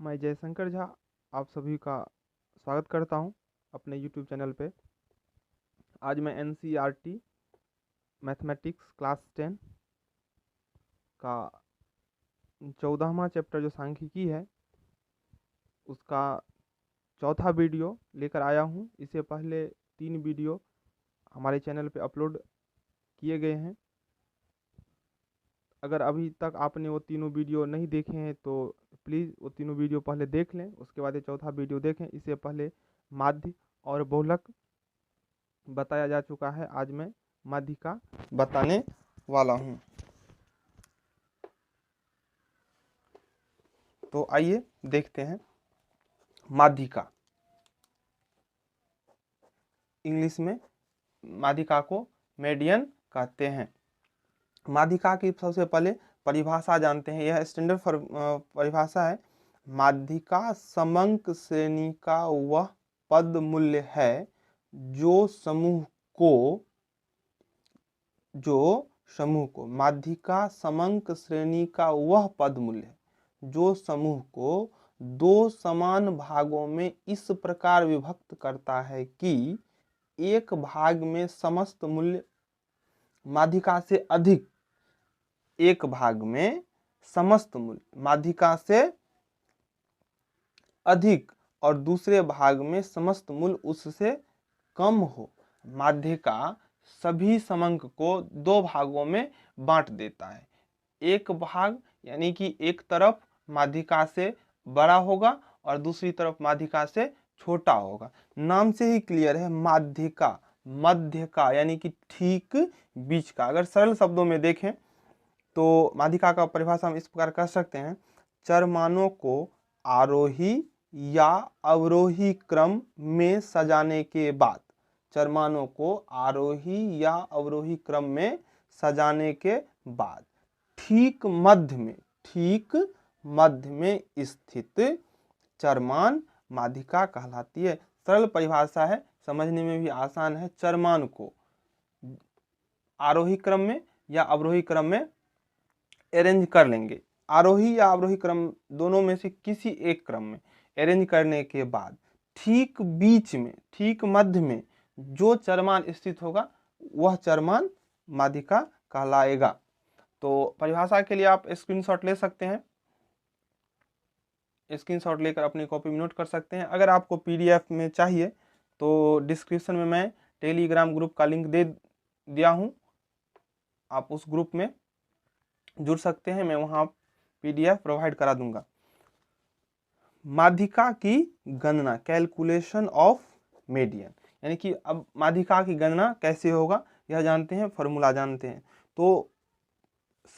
मैं जयशंकर झा आप सभी का स्वागत करता हूं अपने YouTube चैनल पे। आज मैं NCERT मैथमेटिक्स क्लास 10 का 14वां चैप्टर जो सांख्यिकी है उसका चौथा वीडियो लेकर आया हूं। इससे पहले 3 वीडियो हमारे चैनल पे अपलोड किए गए हैं। अगर अभी तक आपने वो तीनों वीडियो नहीं देखे हैं तो प्लीज़ वो तीनों वीडियो पहले देख लें, उसके बाद ये चौथा वीडियो देखें। इससे पहले माध्य और बहुलक बताया जा चुका है, आज मैं माध्यिका बताने वाला हूं। तो आइए देखते हैं माध्यिका। इंग्लिश में माध्यिका को मेडियन कहते हैं। माध्यिका की सबसे पहले परिभाषा जानते हैं। यह स्टैंडर्ड परिभाषा है। माध्यिका समंक श्रेणी का वह पद मूल्य है जो समूह को माध्यिका समंक श्रेणी का वह पद मूल्य है जो समूह को दो समान भागों में इस प्रकार विभक्त करता है कि एक भाग में समस्त मूल्य माध्यिका से अधिक, एक भाग में समस्त मूल्य माध्यिका से अधिक और दूसरे भाग में समस्त मूल्य उससे कम हो। माध्यिका सभी समंक को दो भागों में बांट देता है। एक भाग यानी कि एक तरफ माध्यिका से बड़ा होगा और दूसरी तरफ माध्यिका से छोटा होगा। नाम से ही क्लियर है, माध्यिका मध्य का यानी कि ठीक बीच का। अगर सरल शब्दों में देखें तो माध्यिका का परिभाषा हम इस प्रकार कर सकते हैं। चरमानों को आरोही या अवरोही क्रम में सजाने के बाद, चरमानों को आरोही या अवरोही क्रम में सजाने के बाद ठीक मध्य में स्थित चरमान माध्यिका कहलाती है। सरल परिभाषा है, समझने में भी आसान है। चरमान को आरोही क्रम में या अवरोही क्रम में अरेंज कर लेंगे। आरोही या अवरोही क्रम दोनों में से किसी एक क्रम में अरेंज करने के बाद ठीक बीच में, ठीक मध्य में जो चरमान स्थित होगा वह चरमान माध्यिका कहलाएगा। तो परिभाषा के लिए आप स्क्रीनशॉट ले सकते हैं। स्क्रीनशॉट लेकर अपनी कॉपी में नोट कर सकते हैं। अगर आपको PDF में चाहिए तो डिस्क्रिप्शन में मैं टेलीग्राम ग्रुप का लिंक दे दिया हूँ, आप उस ग्रुप में जुड़ सकते हैं। मैं वहाँ PDF प्रोवाइड करा दूंगा। माध्यिका की गणना, कैलकुलेशन ऑफ मेडियन, यानी कि अब माध्यिका की गणना कैसे होगा यह जानते हैं, फॉर्मूला जानते हैं। तो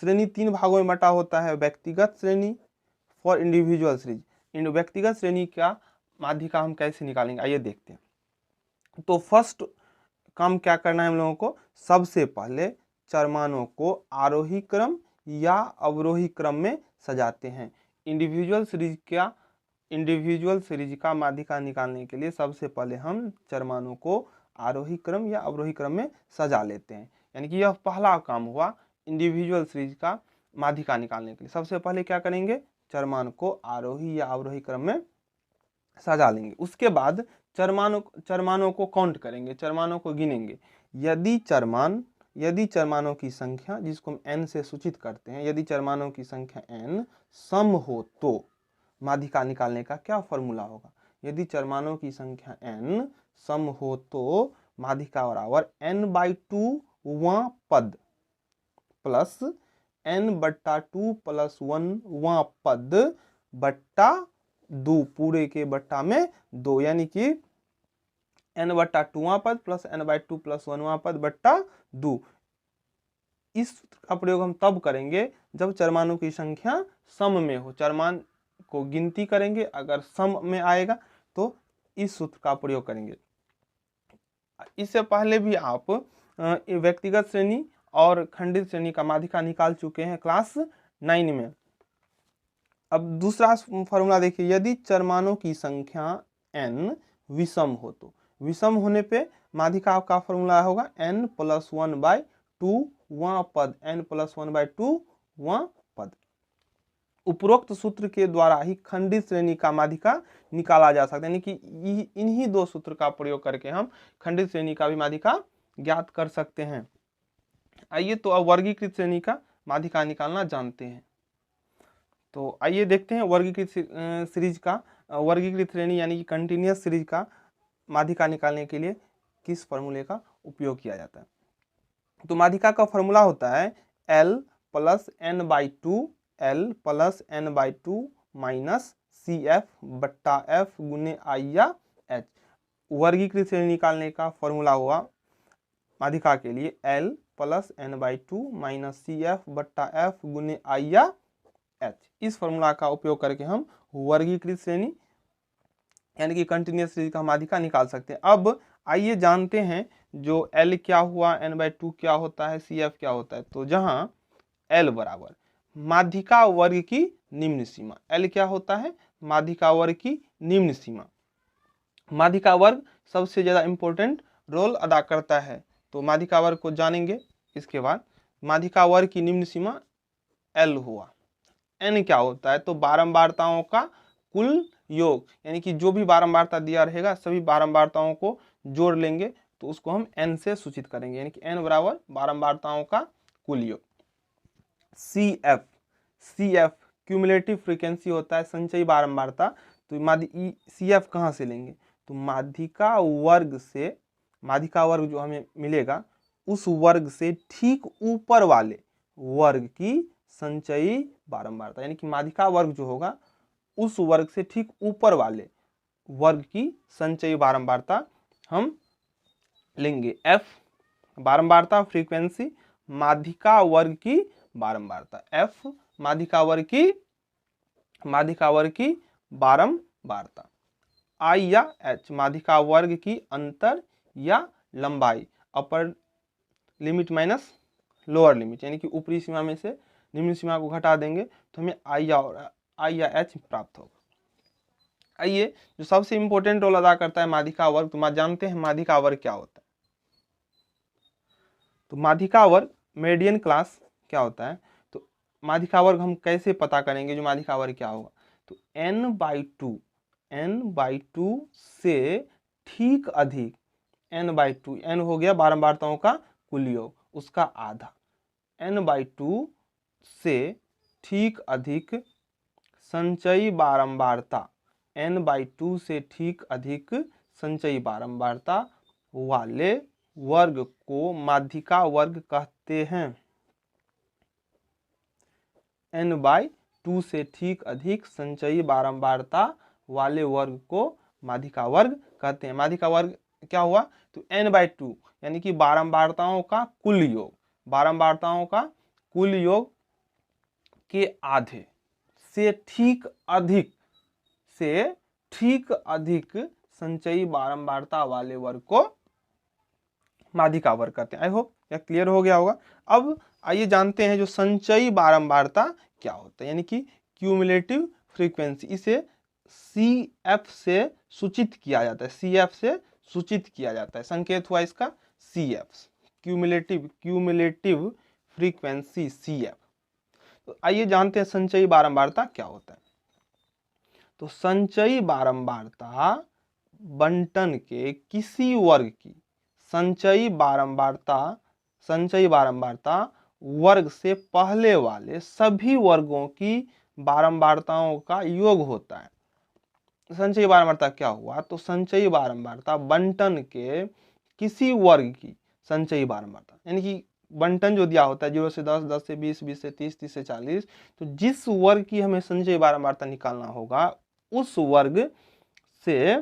श्रेणी 3 भागों में बटा होता है। व्यक्तिगत श्रेणी फॉर इंडिविजुअल सीरीज। इन व्यक्तिगत श्रेणी का माध्यिका हम कैसे निकालेंगे आइए देखते हैं। तो फर्स्ट काम क्या करना है हम लोगों को, सबसे पहले चरमानों को आरोही क्रम या अवरोही क्रम में सजाते हैं। इंडिविजुअल सीरीज का माध्यिका निकालने के लिए सबसे पहले हम चरमानों को आरोही क्रम या अवरोही क्रम में सजा लेते हैं। यानी कि यह पहला काम हुआ इंडिविजुअल सीरीज का माध्यिका निकालने के लिए। सबसे पहले क्या करेंगे, चरमान को आरोही या अवरोही क्रम में सजा लेंगे। उसके बाद चरमानों को काउंट करेंगे, चरमानों को गिनेंगे। यदि चरमानों की संख्या, जिसको हम n से सूचित करते हैं, यदि चरमानों की संख्या n सम हो तो माध्यिका निकालने का क्या फॉर्मूला होगा। यदि चरमानों की संख्या n सम हो तो माध्यिका बराबर n/2 वां पद प्लस n/2 + 1 वां पद बट्टा 2, पूरे के बट्टा में 2, यानी कि n/2 वां पद प्लस n/2 + 1 वां पद बट्टा 2। इस का प्रयोग हम तब करेंगे जब चरमानों की संख्या सम में हो। चरमान को गिनती करेंगे, अगर सम में आएगा तो इस सूत्र का प्रयोग करेंगे। इससे पहले भी आप व्यक्तिगत श्रेणी और खंडित श्रेणी का माध्यिका निकाल चुके हैं क्लास 9 में। अब दूसरा फॉर्मूला देखिए, यदि चरमानों की संख्या n विषम हो तो, विषम होने पे माध्यिका का फॉर्मूला होगा n + 1/2 वां पद, n + 1/2 वां पद। उपरोक्त सूत्र के द्वारा ही खंडित श्रेणी का माध्यिका निकाला जा सकता है, यानी कि इन्हीं दो सूत्र का प्रयोग करके हम खंडित श्रेणी का भी माध्यिका ज्ञात कर सकते हैं। आइए तो अब वर्गीकृत श्रेणी का माध्यिका निकालना जानते हैं। तो आइए देखते हैं वर्गीकृत सीरीज का वर्गीकृत श्रेणी यानी कि कंटिन्यूअस सीरीज का माध्यिका निकालने के लिए किस फॉर्मूले का उपयोग किया जाता है। तो माध्यिका का फॉर्मूला होता है L plus n/2 L plus n/2 minus CF बट्टा F गुने I या H। वर्गीकृत श्रेणी निकालने का फॉर्मूला हुआ माध्यिका के लिए L plus n/2 minus CF बट्टा F गुने I या H। इस फॉर्मूला का उपयोग करके हम वर्गीकृत श्रेणी यानी कि कंटिन्यूअस सीरीज का माध्यिका निकाल सकते हैं। अब आइए जानते हैं जो L क्या हुआ, n/2 क्या होता है, CF क्या होता है। तो जहां L बराबर माध्यिका वर्ग की निम्न सीमा, L क्या होता है, माध्यिका वर्ग की निम्न सीमा। माध्यिका वर्ग सबसे ज्यादा इंपॉर्टेंट रोल अदा करता है, तो माध्यिका वर्ग को जानेंगे। इसके बाद माध्यिका वर्ग की निम्न सीमा L हुआ। n क्या होता है, तो बारंबारताओं का कुल योग, यानी कि जो भी बारंबारता दिया रहेगा सभी बारंबारताओं को जोड़ लेंगे तो उसको हम n से सूचित करेंगे, यानी कि n बराबर बारंबारताओं का कुल योग। CF क्यूमुलेटिव फ्रीक्वेंसी होता है, संचयी बारंबारता। तो CF कहाँ से लेंगे, तो माध्यिका वर्ग से, माध्यिका वर्ग जो हमें मिलेगा उस वर्ग से ठीक ऊपर वाले वर्ग की संचयी बारंबारता, यानी कि माध्यिका वर्ग जो होगा उस वर्ग से ठीक ऊपर वाले वर्ग की संचयी बारंबारता हम लेंगे। F बारंबारता फ्रीक्वेंसी, माध्यिका वर्ग की बारंबारता, F माध्यिका वर्ग की बारंबारता। I या H माध्यिका वर्ग की अंतर या लंबाई, upper limit minus lower limit, यानी कि ऊपरी सीमा में से निम्न सीमा को घटा देंगे तो हमें I या H प्राप्त होगा। आइए जो सबसे इंपॉर्टेंट रोल अदा करता है माध्यिका वर्ग, तो जानते हैं माध्यिका वर्ग क्या होता है। तो माध्यिका वर्ग मेडियन क्लास क्या होता है, तो माध्यिका वर्ग हम कैसे पता करेंगे जो माध्यिका वर्ग क्या होगा, तो n/2 से ठीक अधिक, n/2 n हो गया बारंबारताओं का कुल योग, उसका आधा, n/2 से ठीक अधिक संचयी बारंबारता, n/2 से ठीक अधिक संचयी बारंबारता वाले वर्ग को माध्यिका वर्ग कहते हैं। n/2 से ठीक अधिक संचयी बारंबारता वाले वर्ग को माध्यिका वर्ग कहते हैं। माध्यिका वर्ग क्या हुआ, तो n/2 यानी कि बारंबारताओं का कुल योग, बारंबारताओं का कुल योग के आधे से ठीक अधिक संचयी बारंबारता वाले वर्ग को माध्यिका वर्ग कहते हैं। आई होप यह क्लियर हो गया होगा। अब आइए जानते हैं जो संचयी बारंबारता क्या होता है, यानी कि क्यूमुलेटिव फ्रीक्वेंसी। इसे CF से सूचित किया जाता है, CF से सूचित किया जाता है, संकेत हुआ इसका CF, क्यूमुलेटिव फ्रीक्वेंसी CF। तो आइए जानते हैं संचयी बारंबारता क्या होता है। तो संचयी बारंबारता बंटन के किसी वर्ग की संचयी बारंबारता वर्ग से पहले वाले सभी वर्गों की बारंबारताओं का योग होता है। संचयी बारंबारता क्या हुआ, तो संचयी बारंबारता बंटन के किसी वर्ग की संचयी बारंबारता, यानी कि बंटन जो दिया होता है 0 से 10, 10 से 20, 20 से 30, 30 से 40, तो जिस वर्ग की हमें संचयी बारंबारता निकालना होगा उस वर्ग से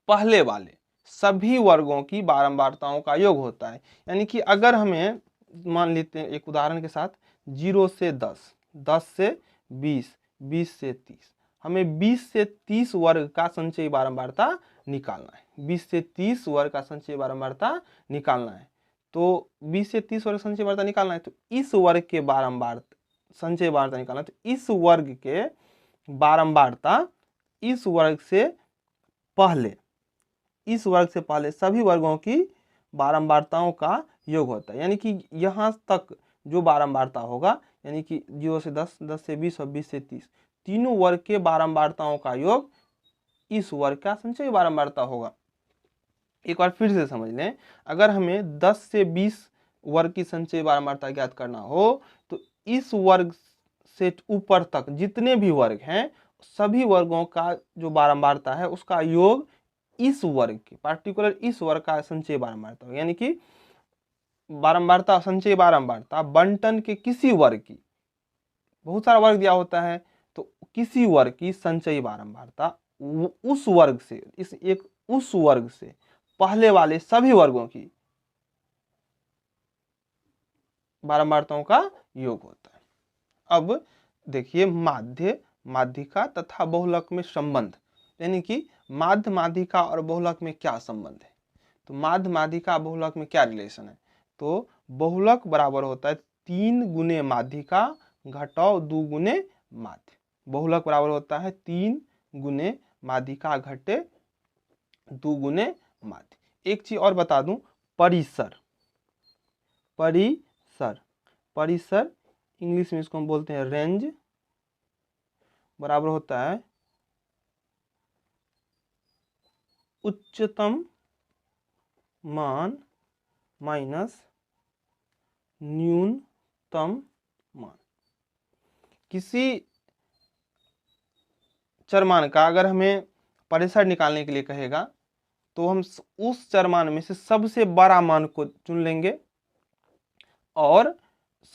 पहले वाले सभी वर्गों की बारंबारताओं का योग होता है। यानी कि अगर हमें मान लेते हैं एक उदाहरण के साथ 0 से 10, 10 से 20, 20 से 30, हमें 20 से 30 वर्ग का संचयी बारंबारता निकालना है, 20 से 30 वर्ग का संचयी बारंबारता निकालना है। तो 20 से 30 वर्ग संचयी बारंबारता निकालना है, तो इस वर्ग के संचयी बारंबारता निकालना है, तो इस वर्ग के बारंबारता इस वर्ग से पहले सभी वर्गों की बारंबारताओं का योग होता है। यानी कि यहाँ तक जो बारंबारता होगा यानी कि 0 से 10, 10 से 20 और 20 से 30, तीनों वर्ग के बारंबारताओं का योग इस वर्ग का संचयी बारंबारता होगा। एक बार फिर से समझ लें, अगर हमें 10 से 20 वर्ग की संचयी बारंबारता ज्ञात करना हो तो इस वर्ग से ऊपर तक जितने भी वर्ग हैं सभी वर्गों का जो बारंबारता है उसका योग इस वर्ग के पार्टिकुलर इस वर्ग का संचयी बारंबारता होगा। यानी कि बारंबारता संचयी बारंबारता बंटन के किसी वर्ग की, बहुत सारा वर्ग दिया होता है तो किसी वर्ग की संचयी बारंबारता उस वर्ग से उस वर्ग से पहले वाले सभी वर्गों की बारंबारताओं का योग होता है। अब देखिए माध्य, माध्यिका तथा बहुलक में संबंध, यानी कि माध्य, माध्यिका और बहुलक में क्या संबंध है। तो माध्य, माध्यिका, बहुलक में क्या रिलेशन है। तो बहुलक बराबर होता है 3 गुने माध्यिका घटाओ 2 गुने माध्य। बहुलक बराबर होता है 3 गुने माध्यिका घटे 2 गुने माध्य। एक चीज और बता दूं, परिसर, परिसर, परिसर इंग्लिश में इसको हम बोलते हैं रेंज, बराबर होता है उच्चतम मान माइनस न्यूनतम मान। किसी चरमान का अगर हमें परिसर निकालने के लिए कहेगा तो हम उस चरमान में से सबसे बड़ा मान को चुन लेंगे और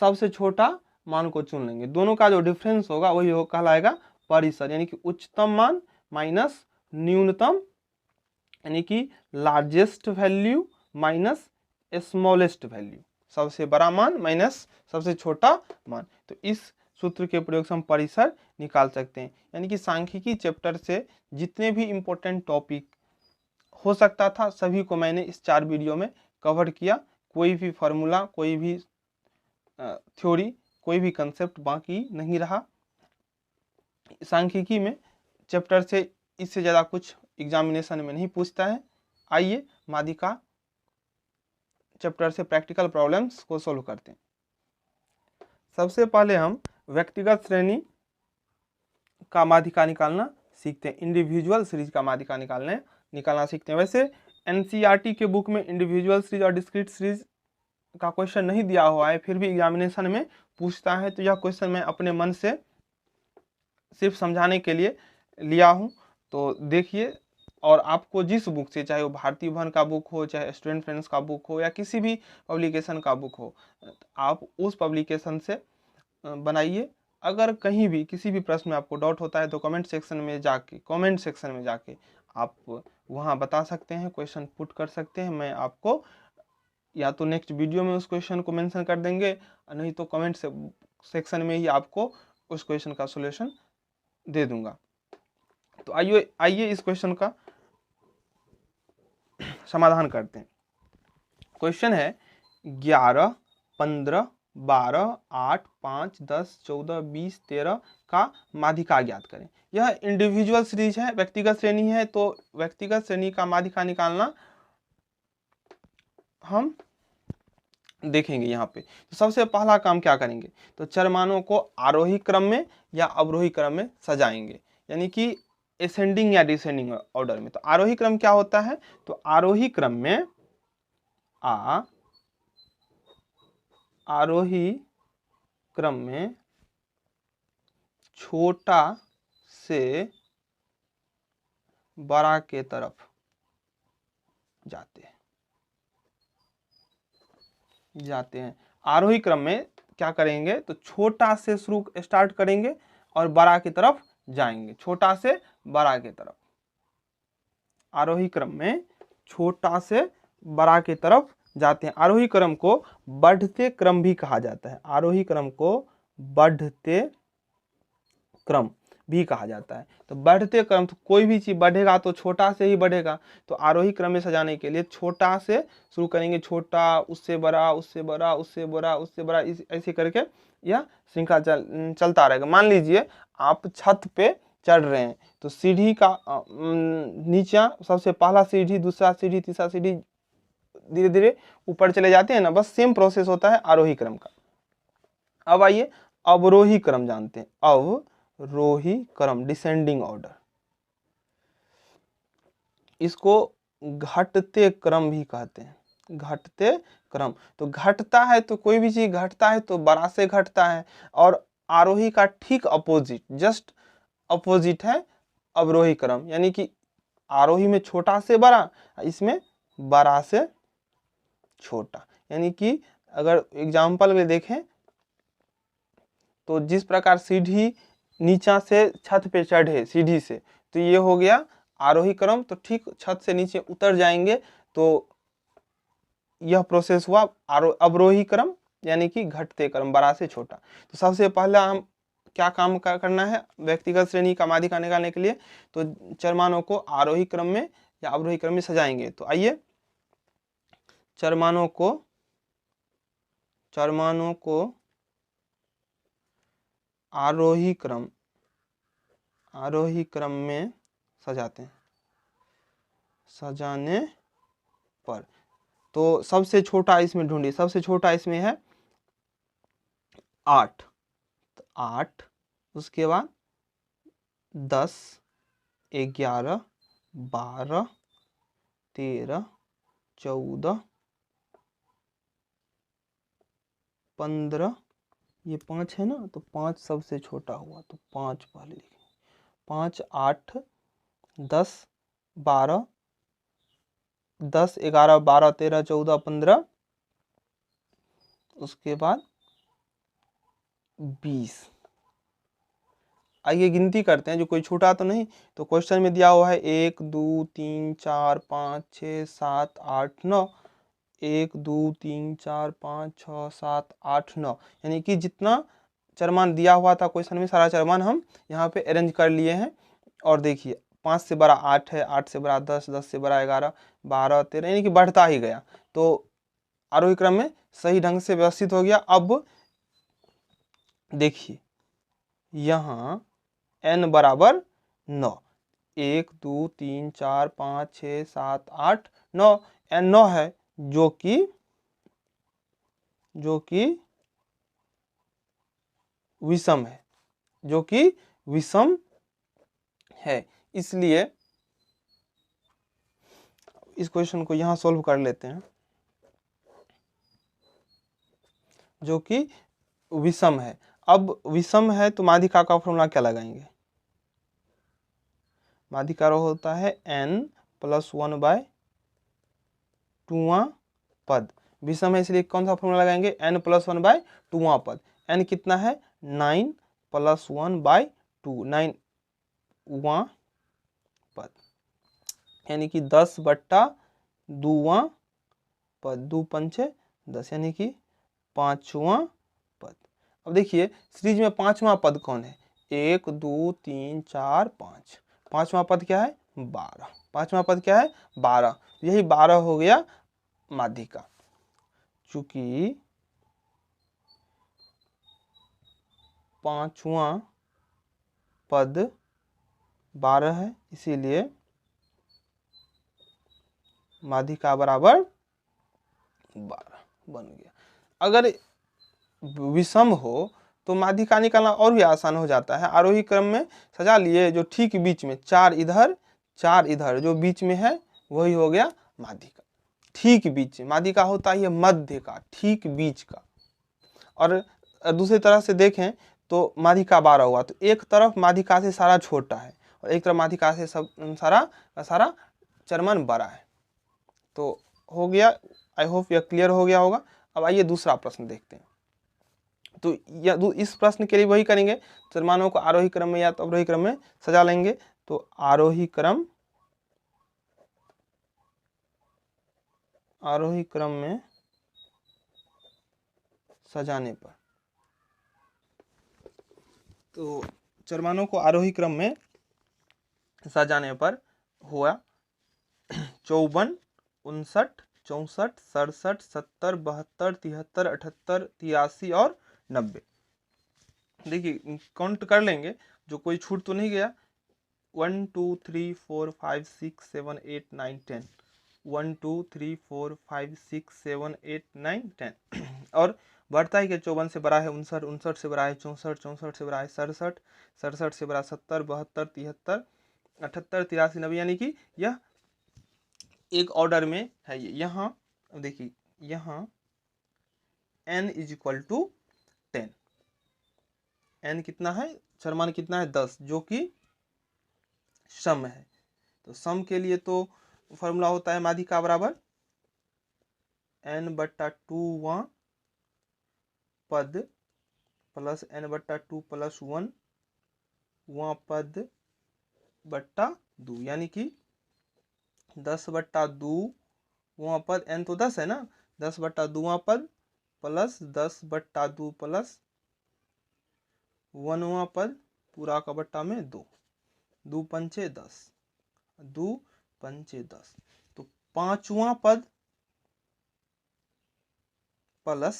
सबसे छोटा मान को चुन लेंगे। दोनों का जो डिफरेंस होगा वही कहलाएगा परिसर, यानी कि उच्चतम मान माइनस न्यूनतम, यानी कि largest value minus smallest value, सबसे बड़ा मान माइनस सबसे छोटा मान। तो इस सूत्र के प्रयोग से हम परिसर निकाल सकते हैं। यानी कि सांख्यिकी चैप्टर से जितने भी इंपॉर्टेंट टॉपिक हो सकता था सभी को मैंने इस 4 वीडियो में कवर किया। कोई भी फॉर्मूला, कोई भी थ्योरी, कोई भी कंसेप्ट बाकी नहीं रहा। सांख्यिकी में चैप्टर से इससे ज़्यादा कुछ एग्जामिनेशन में नहीं पूछता है। आइए माध्यिका चैप्टर से प्रैक्टिकल प्रॉब्लम्स को सोल्व करते हैं। सबसे पहले हम व्यक्तिगत श्रेणी का माध्यिका निकालना सीखते हैं, इंडिविजुअल सीरीज का माध्यिका निकालना सीखते हैं। वैसे एनसीईआरटी के बुक में इंडिविजुअल सीरीज और डिस्क्रीट सीरीज का क्वेश्चन नहीं दिया हुआ है, फिर भी एग्जामिनेशन में पूछता है। तो यह क्वेश्चन मैं अपने मन से सिर्फ समझाने के लिए लिया हूँ। तो देखिए, और आपको जिस बुक से, चाहे वो भारतीय भवन का बुक हो, चाहे स्टूडेंट फ्रेंड्स का बुक हो या किसी भी पब्लिकेशन का बुक हो, आप उस पब्लिकेशन से बनाइए। अगर कहीं भी किसी भी प्रश्न में आपको डाउट होता है तो कमेंट सेक्शन में जाके आप वहाँ बता सकते हैं, क्वेश्चन पुट कर सकते हैं। मैं आपको या तो नेक्स्ट वीडियो में उस क्वेश्चन को मेंशन कर देंगे, नहीं तो कमेंट सेक्शन में ही आपको उस क्वेश्चन का सॉल्यूशन दे दूंगा। तो आइए इस क्वेश्चन का समाधान करते हैं। क्वेश्चन है 11, 15, 12, 8, 5, 10, 14, 20, 13 का माध्यिका ज्ञात करें। यह इंडिविजुअल सीरीज है, व्यक्तिगत श्रेणी है, तो व्यक्तिगत श्रेणी का माध्यिका निकालना हम देखेंगे यहाँ पे। तो सबसे पहला काम क्या करेंगे, तो चरमानों को आरोही क्रम में या अवरोही क्रम में सजाएंगे, यानी कि असेंडिंग या डिसेंडिंग ऑर्डर में। तो आरोही क्रम क्या होता है, तो आरोही क्रम में आरोही क्रम में छोटा से बड़ा के तरफ जाते हैं। आरोही क्रम में क्या करेंगे, तो छोटा से शुरू स्टार्ट करेंगे और बड़ा की तरफ जाएंगे, छोटा से बड़ा की तरफ। आरोही क्रम में छोटा से बड़ा की तरफ जाते हैं। आरोही क्रम को बढ़ते क्रम भी कहा जाता है। आरोही क्रम को बढ़ते क्रम भी कहा जाता है। तो बढ़ते क्रम, तो कोई भी चीज बढ़ेगा तो छोटा से ही बढ़ेगा। तो आरोही क्रम में सजाने के लिए छोटा से शुरू करेंगे, छोटा, उससे बड़ा, उससे बड़ा, उससे बड़ा, उससे बड़ा, ऐसे करके यह श्रृंखला चलता रहेगा। मान लीजिए आप छत पे चढ़ रहे हैं, तो सीढ़ी का नीचे सबसे पहला सीढ़ी, दूसरा सीढ़ी, तीसरा सीढ़ी, धीरे धीरे ऊपर चले जाते हैं ना, बस सेम प्रोसेस होता है आरोही क्रम का। अब आइए अवरोही क्रम जानते हैं, अवरोही क्रम, डिसेंडिंग ऑर्डर। इसको घटते क्रम भी कहते हैं, घटते क्रम। तो घटता है तो कोई भी चीज घटता है तो बड़ा से घटता है, और आरोही का ठीक अपोजिट, जस्ट अपोजिट है अवरोही क्रम, यानी कि आरोही में छोटा से बड़ा, इसमें बड़ा से छोटा। यानी कि अगर एग्जाम्पल में देखें तो जिस प्रकार सीढ़ी नीचा से छत पे चढ़े सीढ़ी से, तो ये हो गया आरोही क्रम। तो ठीक छत से नीचे उतर जाएंगे तो यह प्रोसेस हुआ अवरोही क्रम, यानी कि घटते क्रम, बड़ा से छोटा। तो सबसे पहला हम क्या काम करना है व्यक्तिगत श्रेणी का माध्यिका निकालने के लिए, तो चरमानों को आरोही क्रम में या अवरोही क्रम में सजाएंगे। तो आइए चरमानों को आरोही क्रम में सजाते हैं। सजाने पर तो सबसे छोटा इसमें ढूंढिए, सबसे छोटा इसमें है 8, तो 8, उसके बाद 10, 11, 12, 13, 14, 15, ये 5 है ना, तो 5 सबसे छोटा हुआ, तो 5 पहले लिखें। 5, 8, 10, 12, 10, 11, 12, 13, 14, 15, उसके बाद 20। आइए गिनती करते हैं, जो कोई छूटा तो नहीं। तो क्वेश्चन में दिया हुआ है 1, 2, 3, 4, 5, 6, 7, 8, 9। 1, 2, 3, 4, 5, 6, 7, 8, 9, यानी कि जितना चरमान दिया हुआ था क्वेश्चन में सारा चरमान हम यहाँ पे अरेंज कर लिए हैं। और देखिए 5 से बड़ा 8 है, 8 से बड़ा 10, 10 से बड़ा 11, 12, 13, यानी कि बढ़ता ही गया। तो आरोही क्रम में सही ढंग से व्यवस्थित हो गया। अब देखिए यहाँ n बराबर 9, 1, 2, 3, 4, 5, 6, 7, 8, 9, n 9 है, जो कि विषम है, जो कि विषम है। इसलिए इस क्वेश्चन को यहां सॉल्व कर लेते हैं, जो कि विषम है। अब विषम है तो माध्यिका का फॉर्मूला क्या लगाएंगे? माध्यिका होता है n+1/2वां पद। विषम है इसलिए कौन सा फॉर्मूला लगाएंगे? n+1/2वां पद। n कितना है? 9 + 1/2, 9वां पद, यानी कि 10/2वां पद, 2 पंचे 10, यानी कि 5वां पद। अब देखिए सीरीज में 5वां पद कौन है? 1, 2, 3, 4, 5। 5वां पद क्या है? 12। 5वां पद क्या है? 12। यही 12 हो गया माध्यिका। चूंकि 5वां पद 12 है, इसीलिए माध्यिका बराबर 12 बन गया। अगर विषम हो तो माध्यिका निकालना और भी आसान हो जाता है। आरोही क्रम में सजा लिए, जो ठीक बीच में 4 इधर 4 इधर जो बीच में है वही हो गया माध्यिका। ठीक बीच में माध्यिका होता है मध्य का, ठीक बीच का। और दूसरी तरह से देखें तो माध्यिका 12 हुआ, तो एक तरफ माध्यिका से सारा छोटा है और एक तरफ माध्यिका से सब सारा चरमान बड़ा है। तो हो गया, आई होप यह क्लियर हो गया होगा। अब आइए दूसरा प्रश्न देखते हैं। तो इस प्रश्न के लिए वही करेंगे, चरमानों को आरोही क्रम में या तो अवरोही क्रम में सजा लेंगे। तो आरोही क्रम में सजाने पर, तो चरमानों को आरोही क्रम में सजाने पर हुआ 54, 59, 64, 67, 70, 72, 73, 78, 83 और 90। देखिए काउंट कर लेंगे, जो कोई छूट तो नहीं गया। 1, 2, 3, 4, 5, 6, 7, 8, 9, 10। 1, 2, 3, 4, 5, 6, 7, 8, 9, 10 और बढ़ता है कि 54 से बड़ा है 59, 59 से बड़ा है 64, 64 से बड़ा है 67, 67 से बड़ा 70, 72, 73, 78, 83, 90, यानी कि यह एक ऑर्डर में है। ये यहाँ देखिए, यहाँ n is equal to 10, n कितना है, चरमान कितना है 10, जो कि सम है। तो सम के लिए तो फॉर्मूला होता है माध्यिका बराबर n/2वां पद प्लस n/2 + 1 वां पद बट्टा 2, यानी कि 10/2 वां पद, n तो 10 है ना, 10/2 वां पद प्लस 10/2 प्लस 1 वां पद पूरा का बट्टा में 2, 2 पंचे 10, 2 पंचे 10, तो 5वां पद प्लस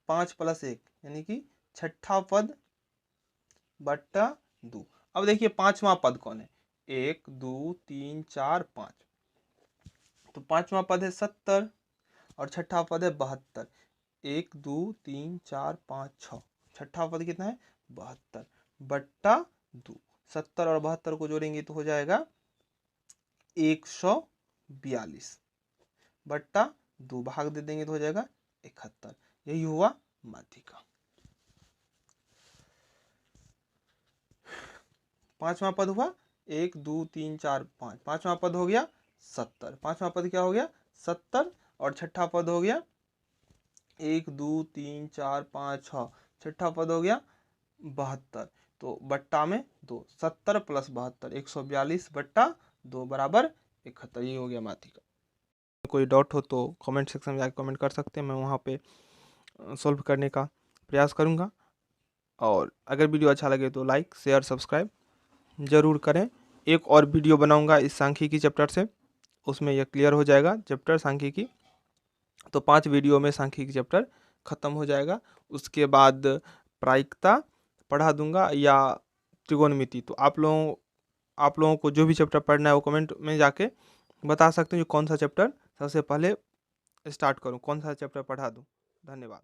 5 + 1 यानी कि 6ठा पद बट्टा 2। अब देखिए 5वां पद कौन है, 1 2 3 4 5, तो 5वां पद है 70 और 6ठा पद है 72, 1 2 3 4 5 6, 6ठा पद कितना है 72 बट्टा 2, 70 और 72 को जोड़ेंगे तो हो जाएगा 142 बट्टा 2, भाग दे देंगे तो हो जाएगा 71। यही हुआ माध्यिका। 5वां पद हुआ 1 2 3 4 5, 5वां पद हो गया 70, 5वां पद क्या हो गया 70, और 6ठा पद हो गया 1 2 3 4 5 6, 6ठा पद हो गया 72, तो बट्टा में 2, 70 + 72 142 बट्टा 2 बराबर 71। ये हो गया माध्यिका। कोई डाउट हो तो कमेंट सेक्शन में जाकर कमेंट कर सकते हैं, मैं वहाँ पे सॉल्व करने का प्रयास करूँगा। और अगर वीडियो अच्छा लगे तो लाइक शेयर सब्सक्राइब ज़रूर करें। एक और वीडियो बनाऊँगा इस सांख्यिकी चैप्टर से, उसमें यह क्लियर हो जाएगा चैप्टर सांख्यिकी। तो 5 वीडियो में सांख्यिकी चैप्टर ख़त्म हो जाएगा। उसके बाद प्रायिकता पढ़ा दूंगा या त्रिकोणमिति। तो आप लोगों को जो भी चैप्टर पढ़ना है वो कमेंट में जाके बता सकते हैं जो कौन सा चैप्टर सबसे पहले स्टार्ट करूं, कौन सा चैप्टर पढ़ा दूं। धन्यवाद।